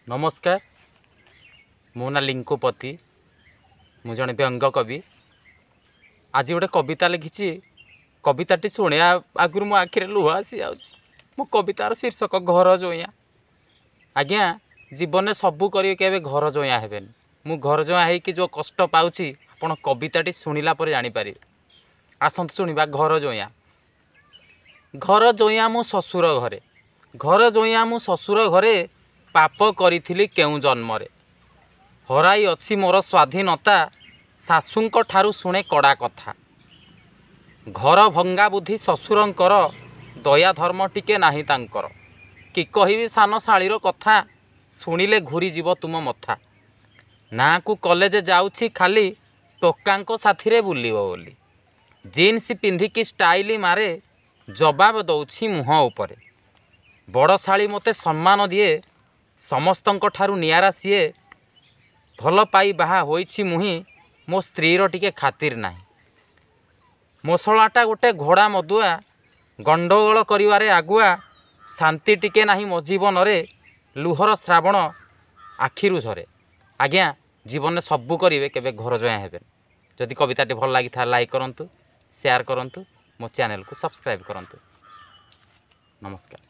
नमस्कार मो ना लिंकोपति मु जड़े व्यंग कवि आज गोटे कविता लिखी कविताटी शुणा आगुरी मो आखिरे लुह आसी जाऊँगी मो कवितार शीर्षक घर जोइया। आज्ञा जीवन सबू कर घर जोइया हेबेन मु घर जोइया होइकि जो कष्ट पाउछि आपण कविताटी शुणिला पर जानीपारे। आसंतु शुणिबा घर जोइया। घर जोइया मु ससुर घरे घर जोइया मु ससुर घरे पाप करिथिली केउ जन्मरे हराई अछि मोर स्वाधीनता शाशुंक ठारू शुणे कड़ा कथा। घर भंगा बुद्धि ससुरंकर दया धर्म टिके नाही तांकर कि कहिबी सान शाळीर कथा शुणिले घूरी जीव तुम मथा। ना को कॉलेज जाउछि खाली टोकांको साथीरे बुलिबो बोली जीन्स पिंधिकी स्टाइल मारे जवाब दउछि मुह उपरे। बड़ शाली मते सम्मान दिए समस्तंक ठारू नियारा सीए भल पाई बाहा होइछि मुही मो स्त्रीर टिके खातिर नाही। मोसलाटा गोटे घोड़ा मदुआ गंडगोल करिवारे आगुआ शांति टिके नाही मो जीवन रे लुहर श्रावण आखिरु झरे। आज्ञा जीवन सबू करिवे केबे घर जोया हेबे। जदि कविताटी भल लागि था लाइक करंतु शेयर करंतु मो चैनल को सब्सक्राइब करंतु। नमस्कार।